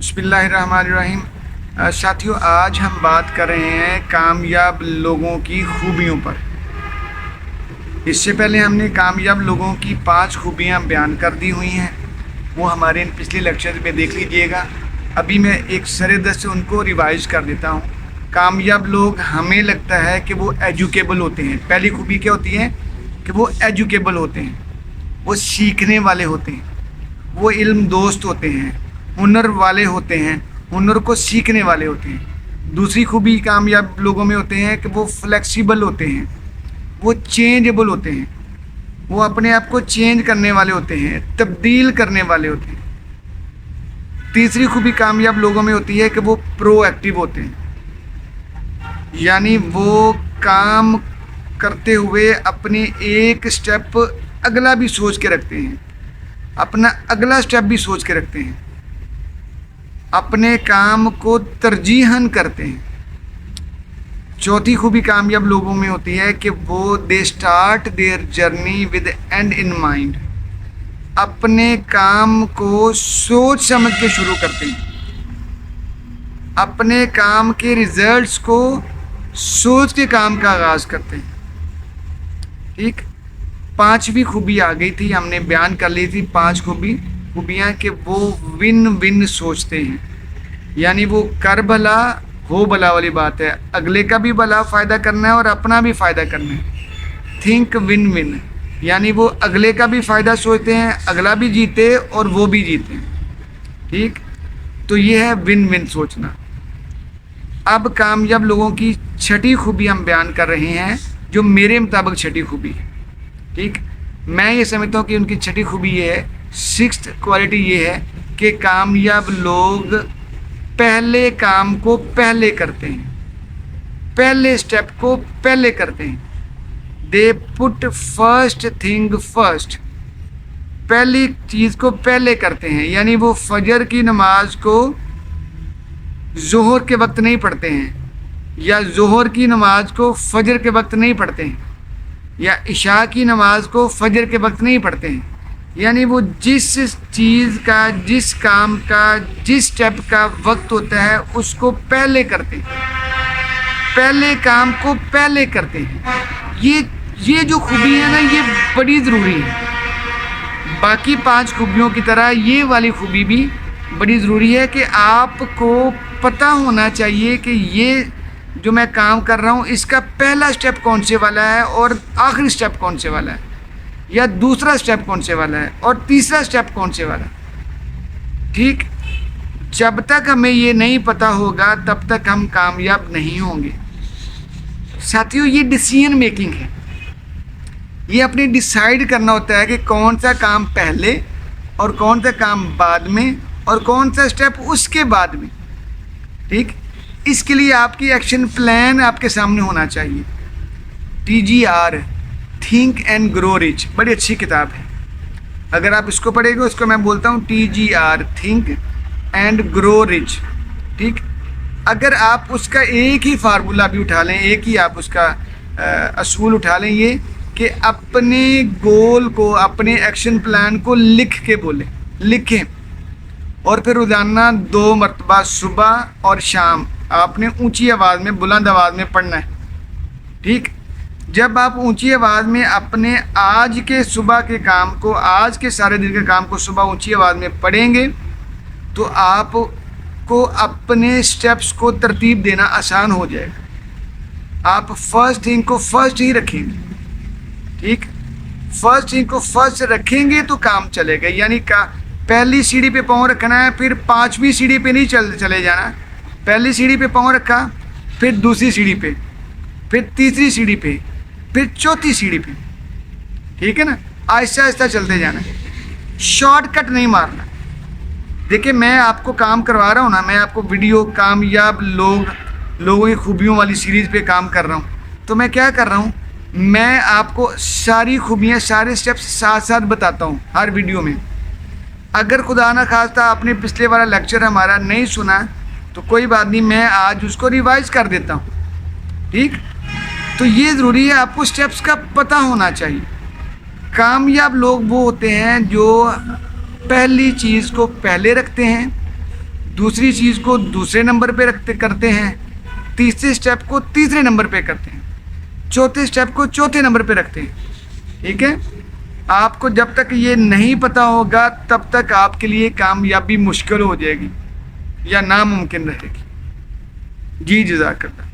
बिस्मिल्लाहिर्रहमानिर्रहीम। साथियों, आज हम बात कर रहे हैं कामयाब लोगों की खूबियों पर। इससे पहले हमने कामयाब लोगों की 5 खूबियां बयान कर दी हुई हैं, वो हमारे पिछले लेक्चर में देख लीजिएगा। अभी मैं एक सरेदस्त से उनको रिवाइज कर देता हूँ। कामयाब लोग, हमें लगता है कि वो एजुकेबल होते हैं। पहली खूबी क्या होती है कि वो एजुकेबल होते हैं, वो सीखने वाले होते हैं, वो इल्म दोस्त होते हैं, हुनर वाले होते हैं, हुनर को सीखने वाले होते हैं। दूसरी खूबी कामयाब लोगों में होते हैं कि वो फ्लेक्सिबल होते हैं, वो चेंजेबल होते हैं, वो अपने आप को चेंज करने वाले होते हैं, तब्दील करने वाले होते हैं। तीसरी खूबी कामयाब लोगों में होती है कि वो प्रोएक्टिव होते हैं, यानी वो काम करते हुए अपने एक स्टेप अगला भी सोच के रखते हैं, अपना अगला स्टेप भी सोच के रखते हैं, अपने काम को तरजीहन करते हैं। चौथी खूबी कामयाब लोगों में होती है कि वो they start their journey with and in mind. अपने काम को सोच समझ के शुरू करते हैं, अपने काम के रिजल्ट्स को सोच के काम का आगाज़ करते हैं। ठीक, 5वीं खूबी आ गई थी, हमने बयान कर ली थी 5 खूबियाँ कि वो विन विन सोचते हैं, यानी वो कर भला हो भला वाली बात है। अगले का भी भला फ़ायदा करना है और अपना भी फ़ायदा करना है। थिंक विन विन, यानी वो अगले का भी फ़ायदा सोचते हैं, अगला भी जीते और वो भी जीते। ठीक, तो ये है विन विन सोचना। अब कामयाब लोगों की 6ठी खूबी हम बयान कर रहे हैं, जो मेरे मुताबिक 6ठी खूबी है। ठीक, मैं ये समझता हूँ कि उनकी 6ठी खूबी ये है, 6th क्वालिटी ये है कि कामयाब लोग पहले काम को पहले करते हैं, पहले स्टेप को पहले करते हैं। They put first thing first, पहली चीज़ को पहले करते हैं, यानी वो फजर की नमाज को ज़ोहर के वक्त नहीं पढ़ते हैं, या ज़ोहर की नमाज को फजर के वक्त नहीं पढ़ते हैं, या इशा की नमाज को फजर के वक्त नहीं पढ़ते हैं। यानी वो जिस चीज़ का, जिस काम का, जिस स्टेप का वक्त होता है उसको पहले करते हैं, पहले काम को पहले करते हैं। ये जो खूबी है ना, ये बड़ी ज़रूरी है। बाकी 5 खूबियों की तरह ये वाली खूबी भी बड़ी ज़रूरी है कि आपको पता होना चाहिए कि ये जो मैं काम कर रहा हूँ, इसका पहला स्टेप कौन से वाला है और आखिरी स्टेप कौन से वाला है, या दूसरा स्टेप कौन से वाला है और तीसरा स्टेप कौन से वाला है। ठीक, जब तक हमें ये नहीं पता होगा तब तक हम कामयाब नहीं होंगे। साथियों, ये डिसीजन मेकिंग है, ये अपने डिसाइड करना होता है कि कौन सा काम पहले और कौन सा काम बाद में और कौन सा स्टेप उसके बाद में। ठीक, इसके लिए आपकी एक्शन प्लान आपके सामने होना चाहिए। TGR, think and grow rich, बड़ी अच्छी किताब है। अगर आप इसको पढ़ेंगे, उसको मैं बोलता हूँ TGR, think and grow rich. ठीक, अगर आप उसका एक ही फार्मूला भी उठा लें, एक ही आप उसका असूल उठा लें, ये कि अपने गोल को, अपने एक्शन प्लान को लिख के बोलें, लिखें, और फिर रोज़ाना 2 मरतबा सुबह और शाम आपने ऊंची आवाज़ में, बुलंद आवाज़ में पढ़ना है। ठीक, जब आप ऊंची आवाज़ में अपने आज के सुबह के काम को, आज के सारे दिन के काम को सुबह ऊंची आवाज़ में पढ़ेंगे तो आपको अपने स्टेप्स को तरतीब देना आसान हो जाएगा। आप फर्स्ट थिंग को फर्स्ट ही रखेंगे। ठीक, फर्स्ट थिंग को फर्स्ट रखेंगे तो काम चलेगा, यानी का पहली सीढ़ी पे पाँव रखना है, फिर 5वीं सीढ़ी पे नहीं चले जाना। पहली सीढ़ी पे पाँव रखा, फिर दूसरी सीढ़ी पे, फिर तीसरी सीढ़ी पे, फिर चौथी सीढ़ी पे। ठीक है ना, आहिस्ता आहिस्ता चलते जाना, शॉर्टकट नहीं मारना। देखिए, मैं आपको काम करवा रहा हूँ ना, मैं आपको वीडियो कामयाब लोगों की खूबियों वाली सीरीज़ पे काम कर रहा हूँ, तो मैं क्या कर रहा हूँ, मैं आपको सारी खूबियाँ, सारे स्टेप्स साथ साथ बताता हूँ हर वीडियो में। अगर खुदा ना खास्ता आपने पिछले वाला लेक्चर हमारा नहीं सुना तो कोई बात नहीं, मैं आज उसको रिवाइज कर देता हूँ। ठीक, तो ये ज़रूरी है, आपको स्टेप्स का पता होना चाहिए। कामयाब लोग वो होते हैं जो पहली चीज़ को पहले रखते हैं, دوسری چیز کو دوسرے نمبر پہ کرتے ہیں، تیسرے سٹیپ کو تیسرے نمبر پہ کرتے ہیں، چوتھے سٹیپ کو چوتھے نمبر پہ رکھتے ہیں. ٹھیک ہے. آپ کو جب تک یہ نہیں پتہ ہوگا تب تک آپ کے لیے کامیابی مشکل ہو جائے گی یا ناممکن رہے گی. جی جزاک اللہ.